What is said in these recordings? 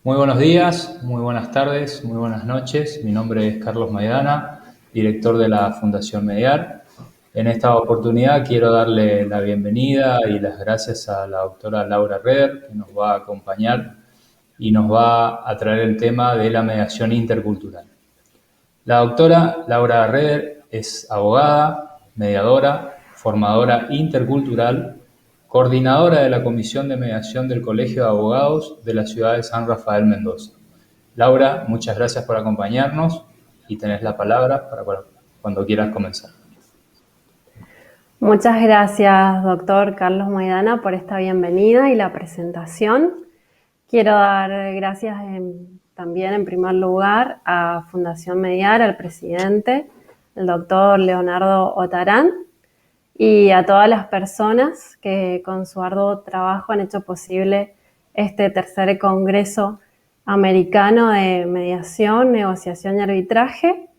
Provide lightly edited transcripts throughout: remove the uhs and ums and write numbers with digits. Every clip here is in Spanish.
Muy buenos días, muy buenas tardes, muy buenas noches. Mi nombre es Carlos Maidana, director de la Fundación Mediar. En esta oportunidad quiero darle la bienvenida y las gracias a la doctora Laura Reder, que nos va a acompañar y nos va a traer el tema de la mediación intercultural. La doctora Laura Reder es abogada, mediadora, formadora intercultural, coordinadora de la Comisión de Mediación del Colegio de Abogados de la ciudad de San Rafael, Mendoza. Laura, muchas gracias por acompañarnos y tenés la palabra para cuando quieras comenzar. Muchas gracias, doctor Carlos Maidana, por esta bienvenida y la presentación. Quiero dar gracias también, en primer lugar, a Fundación Mediar, al presidente, el doctor Leonardo Otarán, y a todas las personas que con su arduo trabajo han hecho posible este tercer Congreso Americano de Mediación, Negociación y Arbitraje,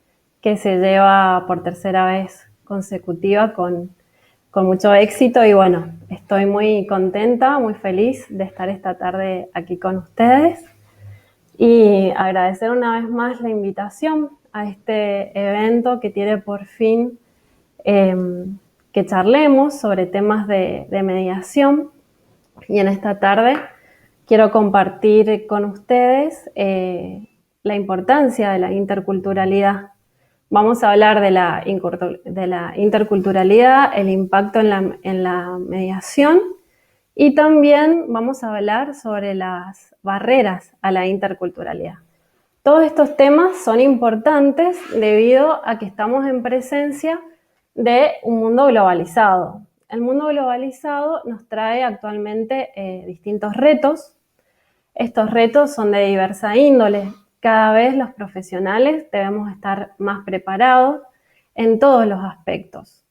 que se lleva por tercera vez consecutiva con mucho éxito. Y bueno, estoy muy contenta, muy feliz de estar esta tarde aquí con ustedes y agradecer una vez más la invitación a este evento que tiene por fin que charlemos sobre temas de mediación. Y en esta tarde quiero compartir con ustedes la importancia de la interculturalidad. Vamos a hablar de la interculturalidad, el impacto en la mediación, y también vamos a hablar sobre las barreras a la interculturalidad. Todos estos temas son importantes debido a que estamos en presencia de un mundo globalizado. El mundo globalizado nos trae actualmente distintos retos. Estos retos son de diversa índole. Cada vez los profesionales debemos estar más preparados en todos los aspectos.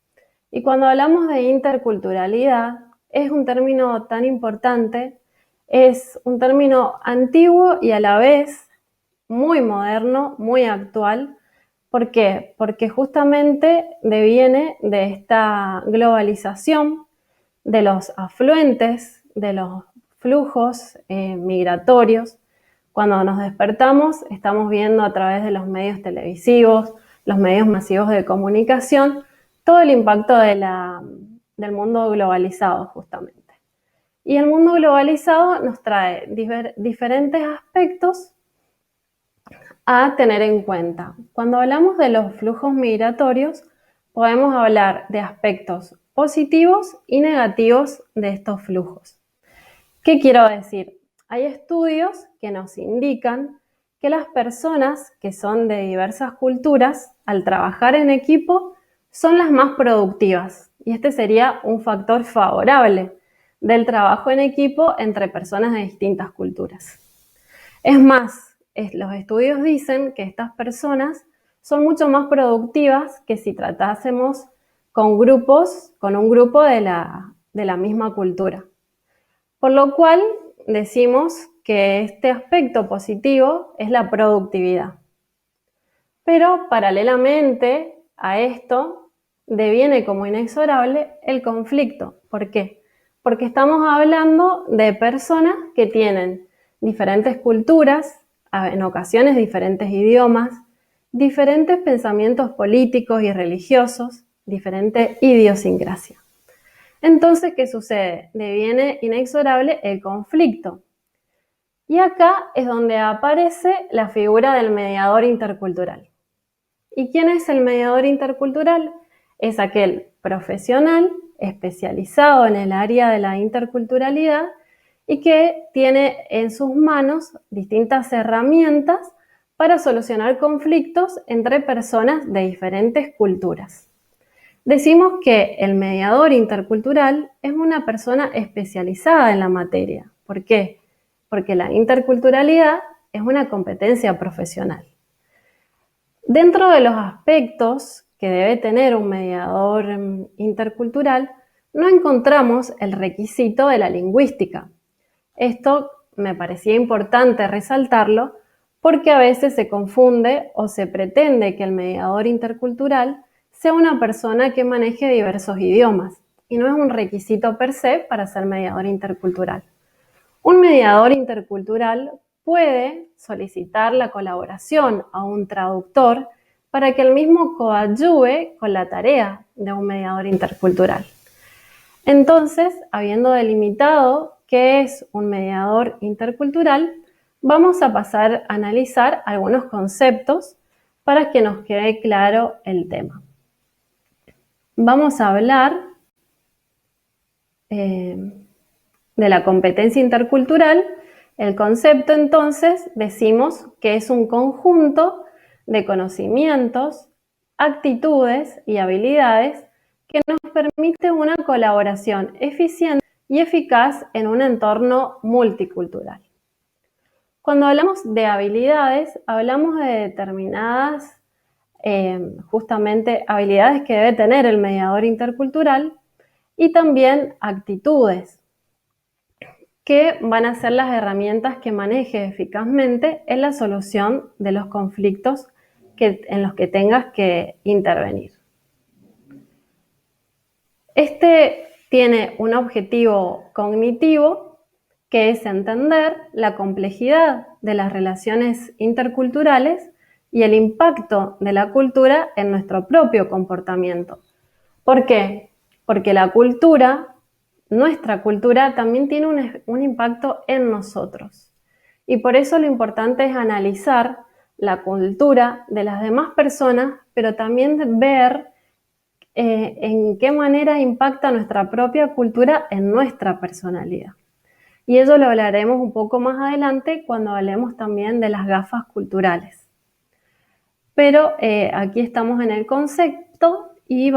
Y cuando hablamos de interculturalidad, es un término tan importante, es un término antiguo y a la vez muy moderno, muy actual. ¿Por qué? Porque justamente deviene de esta globalización, de los afluentes, de los flujos migratorios. Cuando nos despertamos, estamos viendo a través de los medios televisivos, los medios masivos de comunicación, todo el impacto del mundo globalizado justamente. Y el mundo globalizado nos trae diferentes aspectos a tener en cuenta. Cuando hablamos de los flujos migratorios, podemos hablar de aspectos positivos y negativos de estos flujos. ¿Qué quiero decir? Hay estudios que nos indican que las personas que son de diversas culturas, al trabajar en equipo, son las más productivas. Y este sería un factor favorable del trabajo en equipo entre personas de distintas culturas. Es más, los estudios dicen que estas personas son mucho más productivas que si tratásemos con un grupo de la misma cultura. Por lo cual decimos que este aspecto positivo es la productividad. Pero paralelamente a esto deviene como inexorable el conflicto. ¿Por qué? Porque estamos hablando de personas que tienen diferentes culturas, en ocasiones diferentes idiomas, diferentes pensamientos políticos y religiosos, diferente idiosincrasia. Entonces, ¿qué sucede? Deviene inexorable el conflicto. Y acá es donde aparece la figura del mediador intercultural. ¿Y quién es el mediador intercultural? Es aquel profesional especializado en el área de la interculturalidad y que tiene en sus manos distintas herramientas para solucionar conflictos entre personas de diferentes culturas. Decimos que el mediador intercultural es una persona especializada en la materia. ¿Por qué? Porque la interculturalidad es una competencia profesional. Dentro de los aspectos que debe tener un mediador intercultural, no encontramos el requisito de la lingüística. Esto me parecía importante resaltarlo porque a veces se confunde o se pretende que el mediador intercultural sea una persona que maneje diversos idiomas, y no es un requisito per se para ser mediador intercultural. Un mediador intercultural puede solicitar la colaboración a un traductor para que el mismo coadyuve con la tarea de un mediador intercultural. Entonces, habiendo delimitado qué es un mediador intercultural, vamos a pasar a analizar algunos conceptos para que nos quede claro el tema. Vamos a hablar de la competencia intercultural. El concepto, entonces, decimos que es un conjunto de conocimientos, actitudes y habilidades que nos permite una colaboración eficiente y eficaz en un entorno multicultural. Cuando hablamos de habilidades, hablamos de determinadas, justamente, habilidades que debe tener el mediador intercultural y también actitudes que van a ser las herramientas que maneje eficazmente en la solución de los conflictos en los que tengas que intervenir. Este tiene un objetivo cognitivo, que es entender la complejidad de las relaciones interculturales y el impacto de la cultura en nuestro propio comportamiento. ¿Por qué? Porque nuestra cultura también tiene un impacto en nosotros. Y por eso lo importante es analizar la cultura de las demás personas, pero también ver en qué manera impacta nuestra propia cultura en nuestra personalidad. Y eso lo hablaremos un poco más adelante cuando hablemos también de las gafas culturales. Pero aquí estamos en el concepto y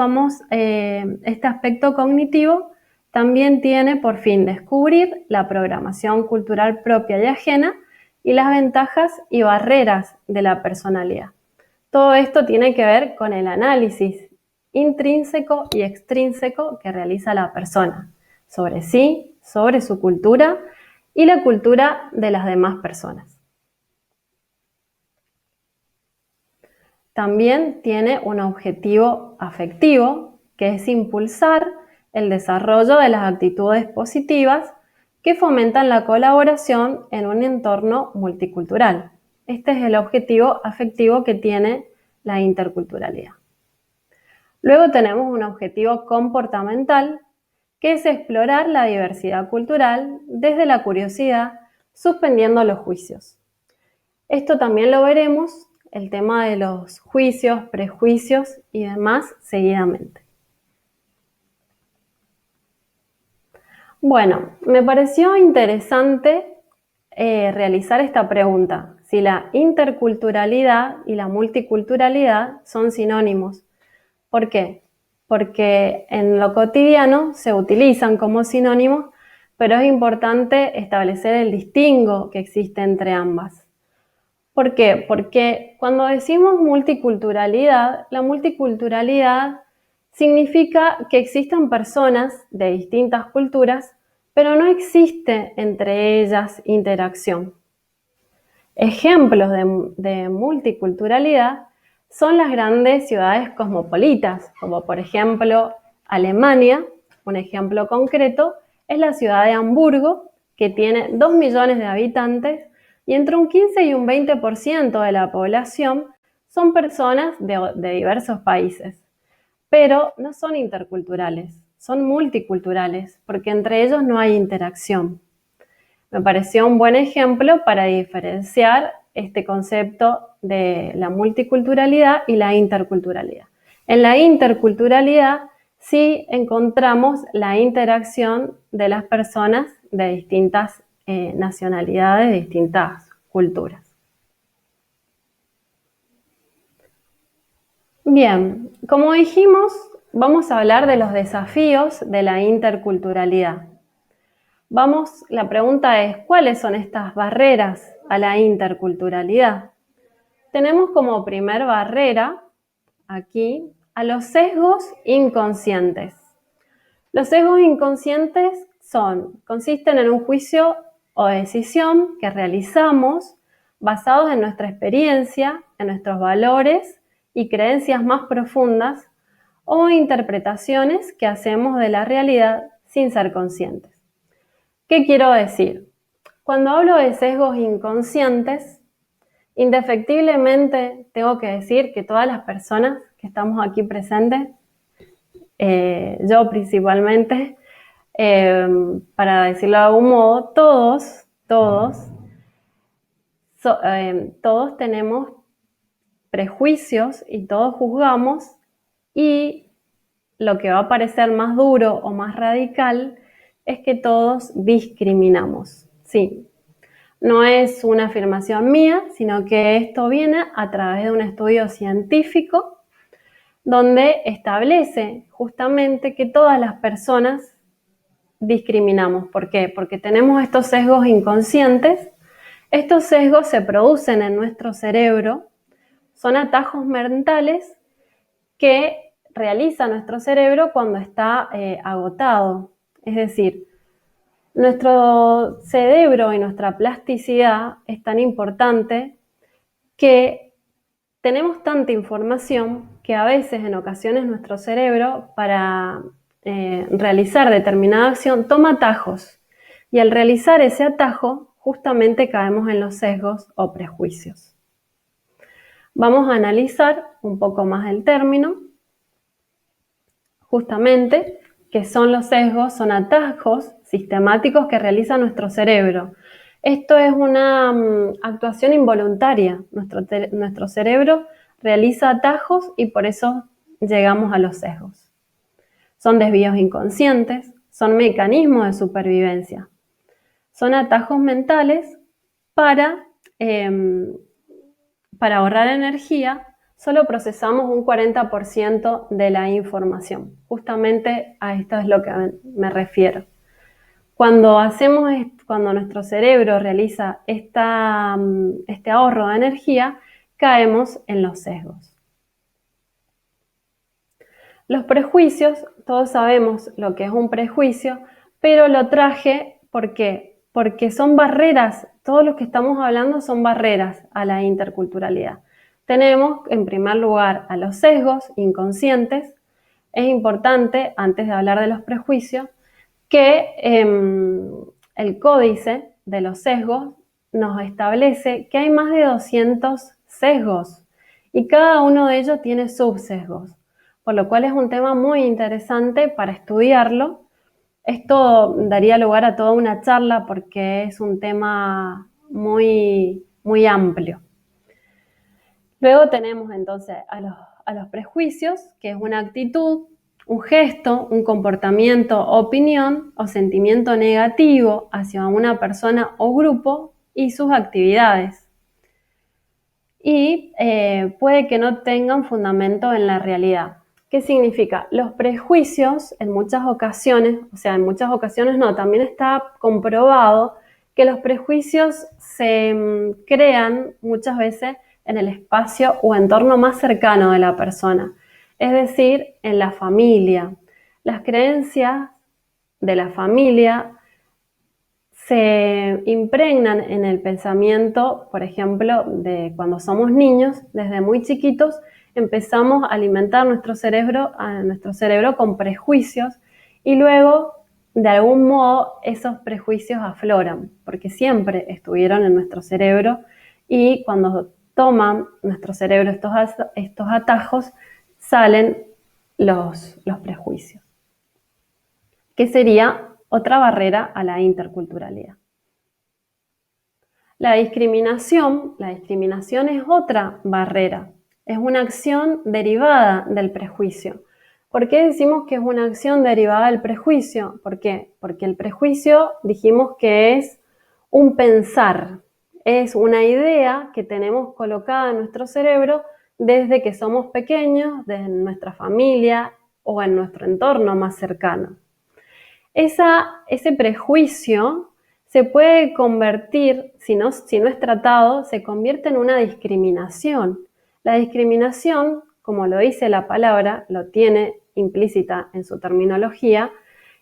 este aspecto cognitivo también tiene por fin descubrir la programación cultural propia y ajena y las ventajas y barreras de la personalidad. Todo esto tiene que ver con el análisis intrínseco y extrínseco que realiza la persona sobre sí, sobre su cultura y la cultura de las demás personas. También tiene un objetivo afectivo, que es impulsar el desarrollo de las actitudes positivas que fomentan la colaboración en un entorno multicultural. Este es el objetivo afectivo que tiene la interculturalidad. Luego tenemos un objetivo comportamental, que es explorar la diversidad cultural desde la curiosidad, suspendiendo los juicios. Esto también lo veremos, el tema de los juicios, prejuicios y demás seguidamente. Bueno, me pareció interesante realizar esta pregunta, si la interculturalidad y la multiculturalidad son sinónimos. ¿Por qué? Porque en lo cotidiano se utilizan como sinónimos, pero es importante establecer el distingo que existe entre ambas. ¿Por qué? Porque cuando decimos multiculturalidad, la multiculturalidad significa que existan personas de distintas culturas, pero no existe entre ellas interacción. Ejemplos de multiculturalidad son las grandes ciudades cosmopolitas, como por ejemplo Alemania. Un ejemplo concreto es la ciudad de Hamburgo, que tiene 2 millones de habitantes y entre un 15 y un 20% de la población son personas de diversos países. Pero no son interculturales, son multiculturales, porque entre ellos no hay interacción. Me pareció un buen ejemplo para diferenciar este concepto de la multiculturalidad y la interculturalidad. En la interculturalidad sí encontramos la interacción de las personas de distintas nacionalidades, de distintas culturas. Bien, como dijimos, vamos a hablar de los desafíos de la interculturalidad. La pregunta es, ¿cuáles son estas barreras a la interculturalidad? Tenemos como primer barrera, aquí, a los sesgos inconscientes. Los sesgos inconscientes consisten en un juicio o decisión que realizamos basados en nuestra experiencia, en nuestros valores y creencias más profundas o interpretaciones que hacemos de la realidad sin ser conscientes. ¿Qué quiero decir? Cuando hablo de sesgos inconscientes, indefectiblemente tengo que decir que todas las personas que estamos aquí presentes, yo principalmente, para decirlo de algún modo, todos tenemos prejuicios y todos juzgamos, y lo que va a parecer más duro o más radical es que todos discriminamos. Sí, no es una afirmación mía, sino que esto viene a través de un estudio científico donde establece justamente que todas las personas discriminamos. ¿Por qué? Porque tenemos estos sesgos inconscientes. Estos sesgos se producen en nuestro cerebro, son atajos mentales que realiza nuestro cerebro cuando está agotado. Es decir, nuestro cerebro y nuestra plasticidad es tan importante que tenemos tanta información que a veces, en ocasiones, nuestro cerebro, para realizar determinada acción, toma atajos. Y al realizar ese atajo, justamente caemos en los sesgos o prejuicios. Vamos a analizar un poco más el término. Justamente, que son los sesgos, son atajos sistemáticos que realiza nuestro cerebro. Esto es una actuación involuntaria. Nuestro cerebro realiza atajos y por eso llegamos a los sesgos. Son desvíos inconscientes, son mecanismos de supervivencia. Son atajos mentales para ahorrar energía. Solo procesamos un 40% de la información. Justamente a esto es lo que me refiero. Cuando nuestro cerebro realiza este ahorro de energía, caemos en los sesgos. Los prejuicios, todos sabemos lo que es un prejuicio, pero lo traje, ¿por qué? Porque son barreras, todo lo que estamos hablando son barreras a la interculturalidad. Tenemos, en primer lugar, a los sesgos inconscientes. Es importante, antes de hablar de los prejuicios, que el códice de los sesgos nos establece que hay más de 200 sesgos y cada uno de ellos tiene subsesgos, por lo cual es un tema muy interesante para estudiarlo. Esto daría lugar a toda una charla porque es un tema muy, muy amplio. Luego tenemos entonces a los prejuicios, que es una actitud, un gesto, un comportamiento, opinión o sentimiento negativo hacia una persona o grupo y sus actividades. Y puede que no tengan fundamento en la realidad. ¿Qué significa? Los prejuicios en muchas ocasiones, no, también está comprobado que los prejuicios se crean muchas veces en el espacio o entorno más cercano de la persona, es decir, en la familia. Las creencias de la familia se impregnan en el pensamiento, por ejemplo, de cuando somos niños, desde muy chiquitos, empezamos a alimentar nuestro cerebro con prejuicios y luego, de algún modo, esos prejuicios afloran, porque siempre estuvieron en nuestro cerebro y cuando toman nuestro cerebro estos atajos, salen los prejuicios. ¿Qué sería otra barrera a la interculturalidad? La discriminación es otra barrera. Es una acción derivada del prejuicio. ¿Por qué decimos que es una acción derivada del prejuicio? ¿Por qué? Porque el prejuicio dijimos que es un pensar, es una idea que tenemos colocada en nuestro cerebro desde que somos pequeños, desde nuestra familia o en nuestro entorno más cercano. Ese prejuicio se puede convertir, si no es tratado, se convierte en una discriminación. La discriminación, como lo dice la palabra, lo tiene implícita en su terminología,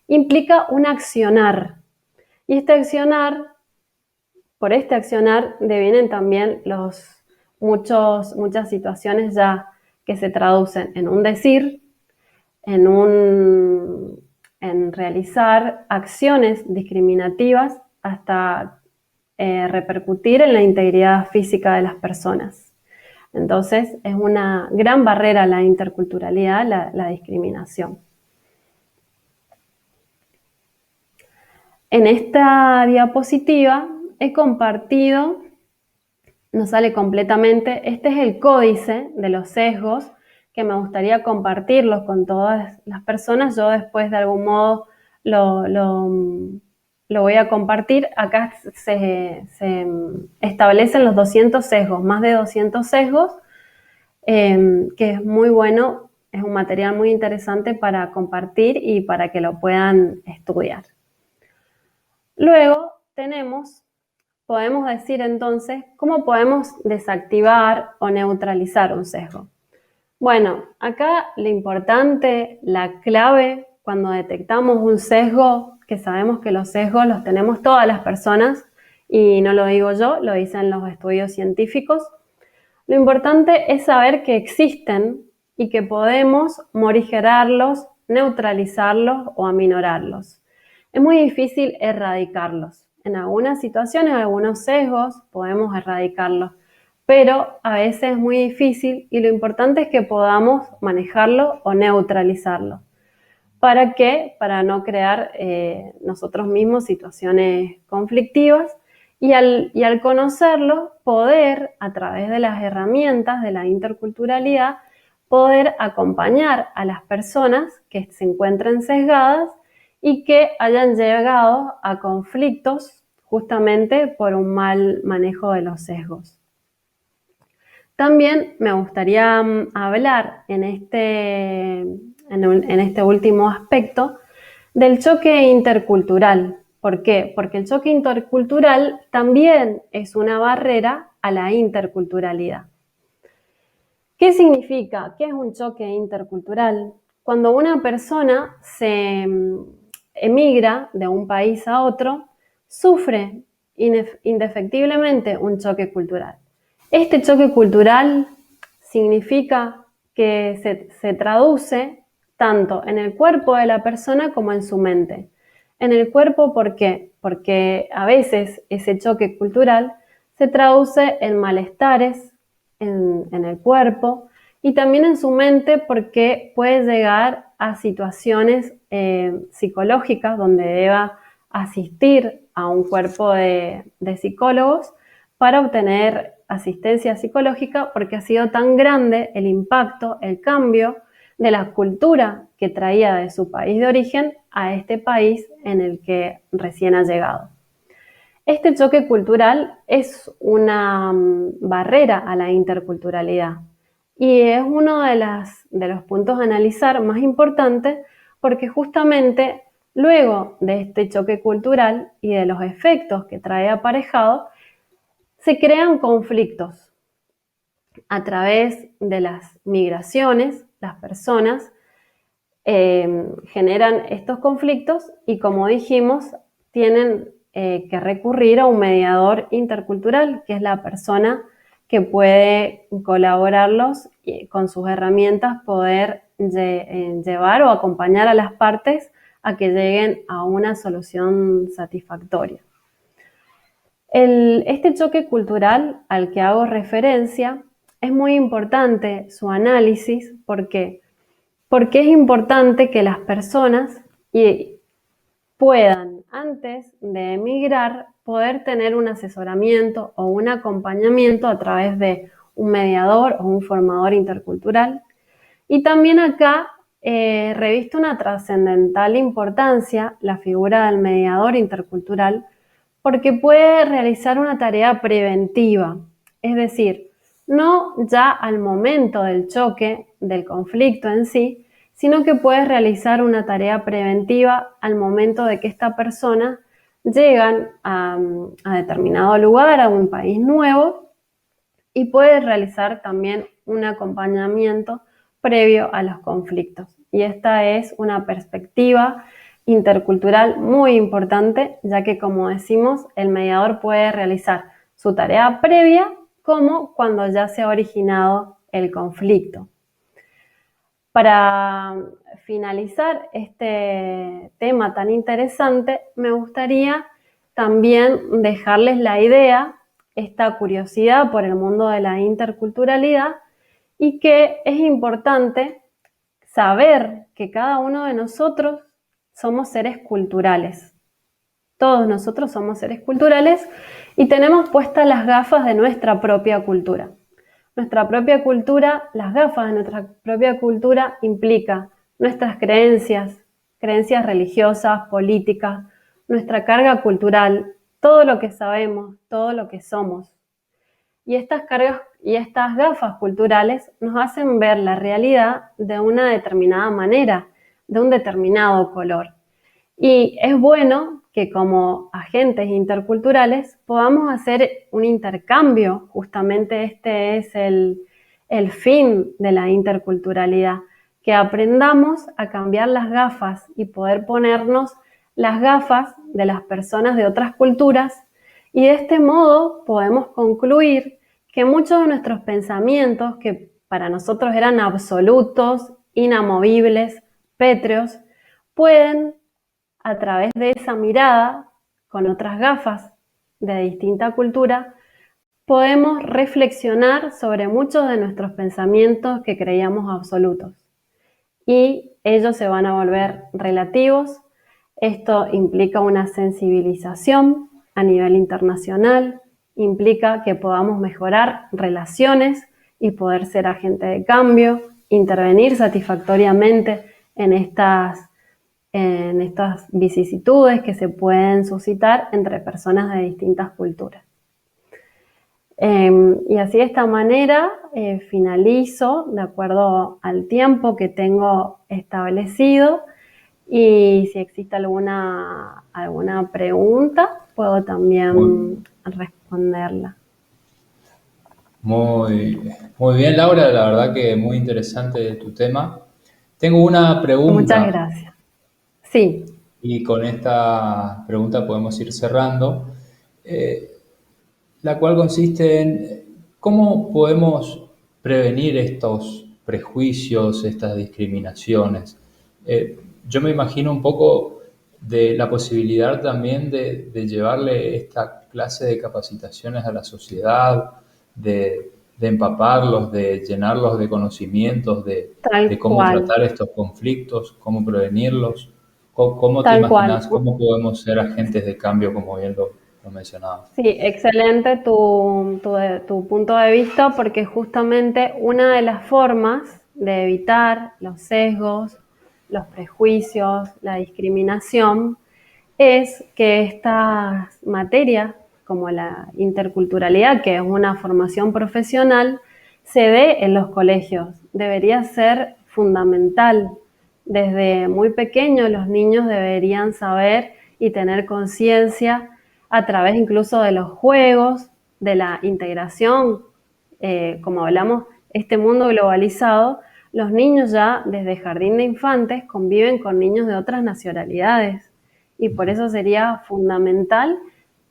implica un accionar. Y por este accionar devienen también muchas situaciones ya que se traducen en un decir, en realizar acciones discriminativas, hasta repercutir en la integridad física de las personas. Entonces, es una gran barrera la interculturalidad, la discriminación. En esta diapositiva he compartido, no sale completamente, este es el códice de los sesgos que me gustaría compartirlos con todas las personas. Yo después de algún modo lo voy a compartir. Acá se establecen los 200 sesgos, más de 200 sesgos, que es muy bueno, es un material muy interesante para compartir y para que lo puedan estudiar. Luego podemos decir entonces, ¿cómo podemos desactivar o neutralizar un sesgo? Bueno, acá lo importante, la clave, cuando detectamos un sesgo, que sabemos que los sesgos los tenemos todas las personas, y no lo digo yo, lo dicen los estudios científicos, lo importante es saber que existen y que podemos morigerarlos, neutralizarlos o aminorarlos. Es muy difícil erradicarlos. En algunas situaciones, algunos sesgos, podemos erradicarlos, pero a veces es muy difícil y lo importante es que podamos manejarlo o neutralizarlo. ¿Para qué? Para no crear nosotros mismos situaciones conflictivas y al conocerlo, poder, a través de las herramientas de la interculturalidad, poder acompañar a las personas que se encuentren sesgadas y que hayan llegado a conflictos justamente por un mal manejo de los sesgos. También me gustaría hablar en este último aspecto del choque intercultural. ¿Por qué? Porque el choque intercultural también es una barrera a la interculturalidad. ¿Qué significa? ¿Qué es un choque intercultural? Cuando una persona se emigra de un país a otro, sufre indefectiblemente un choque cultural. Este choque cultural significa que se traduce tanto en el cuerpo de la persona como en su mente. En el cuerpo, ¿por qué? Porque a veces ese choque cultural se traduce en malestares en el cuerpo y también en su mente, porque puede llegar a situaciones psicológicas donde deba asistir a un cuerpo de psicólogos para obtener asistencia psicológica, porque ha sido tan grande el impacto, el cambio de la cultura que traía de su país de origen a este país en el que recién ha llegado. Este choque cultural es una barrera a la interculturalidad y es uno de los puntos a analizar más importantes, porque justamente luego de este choque cultural y de los efectos que trae aparejado, se crean conflictos a través de las migraciones. Las personas generan estos conflictos y, como dijimos, tienen que recurrir a un mediador intercultural, que es la persona que puede colaborarlos y con sus herramientas poder llevar o acompañar a las partes a que lleguen a una solución satisfactoria. Este choque cultural al que hago referencia es muy importante su análisis. ¿Por qué? Porque es importante que las personas puedan, antes de emigrar, poder tener un asesoramiento o un acompañamiento a través de un mediador o un formador intercultural. Y también acá reviste una trascendental importancia la figura del mediador intercultural, porque puede realizar una tarea preventiva, es decir, no ya al momento del choque, del conflicto en sí, sino que puede realizar una tarea preventiva al momento de que esta persona llegan a determinado lugar, a un país nuevo, y puede realizar también un acompañamiento previo a los conflictos. Y esta es una perspectiva intercultural muy importante, ya que, como decimos, el mediador puede realizar su tarea previa como cuando ya se ha originado el conflicto. Para finalizar este tema tan interesante, me gustaría también dejarles la idea, esta curiosidad por el mundo de la interculturalidad, y que es importante saber que cada uno de nosotros somos seres culturales. Todos nosotros somos seres culturales y tenemos puestas las gafas de nuestra propia cultura. Nuestra propia cultura, las gafas de nuestra propia cultura implica nuestras creencias religiosas, políticas, nuestra carga cultural, todo lo que sabemos, todo lo que somos. Y estas cargas y estas gafas culturales nos hacen ver la realidad de una determinada manera, de un determinado color. Y es bueno que como agentes interculturales podamos hacer un intercambio, justamente este es el fin de la interculturalidad, que aprendamos a cambiar las gafas y poder ponernos las gafas de las personas de otras culturas, y de este modo podemos concluir que muchos de nuestros pensamientos, que para nosotros eran absolutos, inamovibles, pétreos, pueden, a través de esa mirada, con otras gafas de distinta cultura, podemos reflexionar sobre muchos de nuestros pensamientos que creíamos absolutos. Y ellos se van a volver relativos. Esto implica una sensibilización a nivel internacional, implica que podamos mejorar relaciones y poder ser agente de cambio, intervenir satisfactoriamente en estas vicisitudes que se pueden suscitar entre personas de distintas culturas. Y así de esta manera finalizo de acuerdo al tiempo que tengo establecido, y si existe alguna pregunta puedo también responderla. Muy bien, Laura, la verdad que muy interesante tu tema. Tengo una pregunta. Muchas gracias. Sí. Y con esta pregunta podemos ir cerrando, la cual consiste en cómo podemos prevenir estos prejuicios, estas discriminaciones. Yo me imagino un poco de la posibilidad también de llevarle esta clase de capacitaciones a la sociedad, de empaparlos, de llenarlos de conocimientos, de cómo tratar estos conflictos, cómo prevenirlos. ¿Cómo te imaginas, cómo podemos ser agentes de cambio, como bien lo mencionabas? Sí, excelente tu punto de vista, porque justamente una de las formas de evitar los sesgos, los prejuicios, la discriminación, es que estas materias, como la interculturalidad, que es una formación profesional, se dé en los colegios. Debería ser fundamental. Desde muy pequeños los niños deberían saber y tener conciencia, a través incluso de los juegos, de la integración, como hablamos, este mundo globalizado, los niños ya desde jardín de infantes conviven con niños de otras nacionalidades, y por eso sería fundamental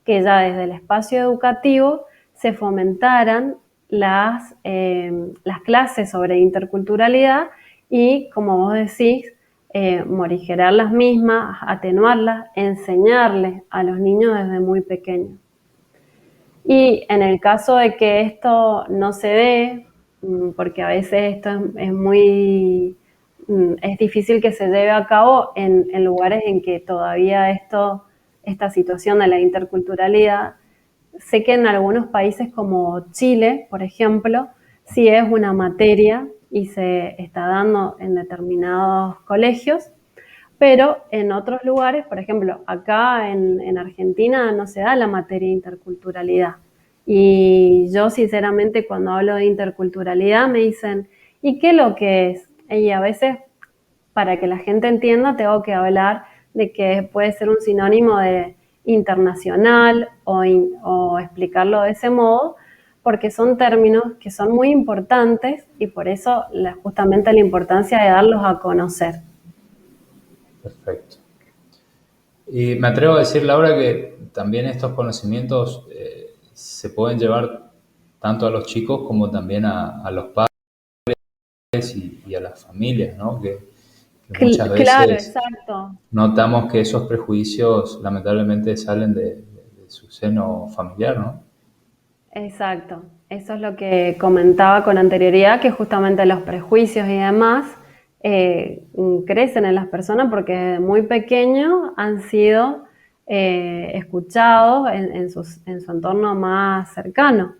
que ya desde el espacio educativo se fomentaran las clases sobre interculturalidad y, como vos decís, morigerar las mismas, atenuarlas, enseñarles a los niños desde muy pequeños. Y en el caso de que esto no se dé, porque a veces esto es difícil que se lleve a cabo en lugares en que todavía esta situación de la interculturalidad, sé que en algunos países como Chile, por ejemplo, sí es una materia y se está dando en determinados colegios, pero en otros lugares, por ejemplo, acá en Argentina no se da la materia de interculturalidad. Y yo sinceramente cuando hablo de interculturalidad me dicen, ¿y qué es lo que es? Y a veces, para que la gente entienda, tengo que hablar de que puede ser un sinónimo de internacional o explicarlo de ese modo, porque son términos que son muy importantes y por eso justamente la importancia de darlos a conocer. Perfecto. Y me atrevo a decir, Laura, que también estos conocimientos se pueden llevar tanto a los chicos como también a los padres y a las familias, ¿no? Que muchas veces claro, exacto. notamos que esos prejuicios lamentablemente salen de su seno familiar, ¿no? Exacto, eso es lo que comentaba con anterioridad, que justamente los prejuicios y demás crecen en las personas porque desde muy pequeños han sido escuchados en su entorno más cercano.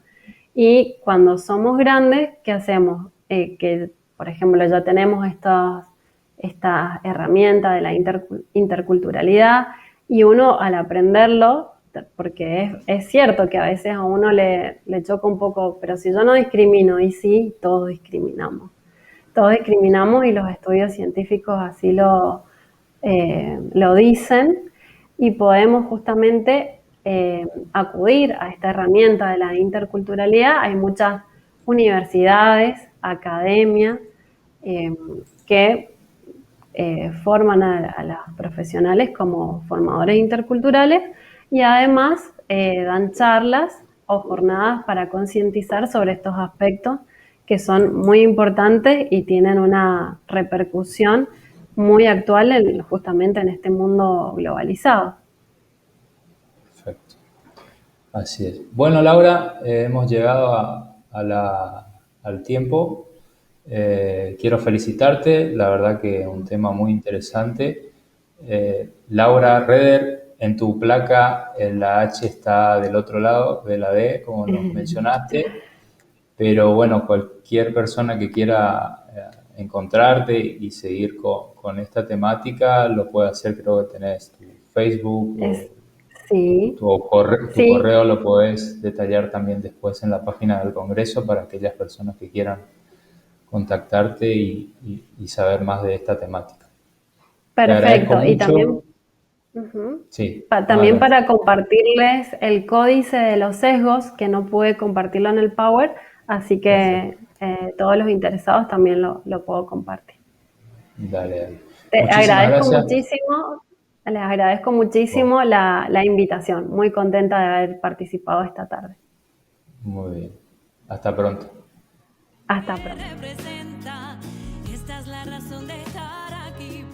Y cuando somos grandes, ¿qué hacemos? Que, por ejemplo, ya tenemos esta herramienta de la interculturalidad y uno al aprenderlo, porque es cierto que a veces a uno le choca un poco, pero si yo no discrimino, y sí, todos discriminamos. Todos discriminamos y los estudios científicos así lo dicen y podemos justamente acudir a esta herramienta de la interculturalidad. Hay muchas universidades, academias eh, que forman a los profesionales como formadores interculturales y además dan charlas o jornadas para concientizar sobre estos aspectos que son muy importantes y tienen una repercusión muy actual justamente en este mundo globalizado. Perfecto. Así es. Bueno, Laura, hemos llegado al tiempo. Quiero felicitarte, la verdad que es un tema muy interesante. Laura Reder, en tu placa la H está del otro lado de la D, como nos mencionaste, pero bueno, cualquier persona que quiera encontrarte y seguir con esta temática lo puede hacer. Creo que tenés tu Facebook o Sí, tu sí, correo lo podés detallar también después en la página del Congreso para aquellas personas que quieran contactarte y saber más de esta temática. Te agradezco perfecto. Y también, mucho. Sí, también adelante. para compartirles el códice de los sesgos, que no pude compartirlo en el Power, así que Perfecto. todos los interesados también lo puedo compartir. Dale, dale. Te Muchísimas agradezco gracias. muchísimo, les agradezco Bueno, muchísimo la invitación. Muy contenta de haber participado esta tarde. muy bien. Hasta pronto. Hasta pronto. Esta es la razón de estar aquí.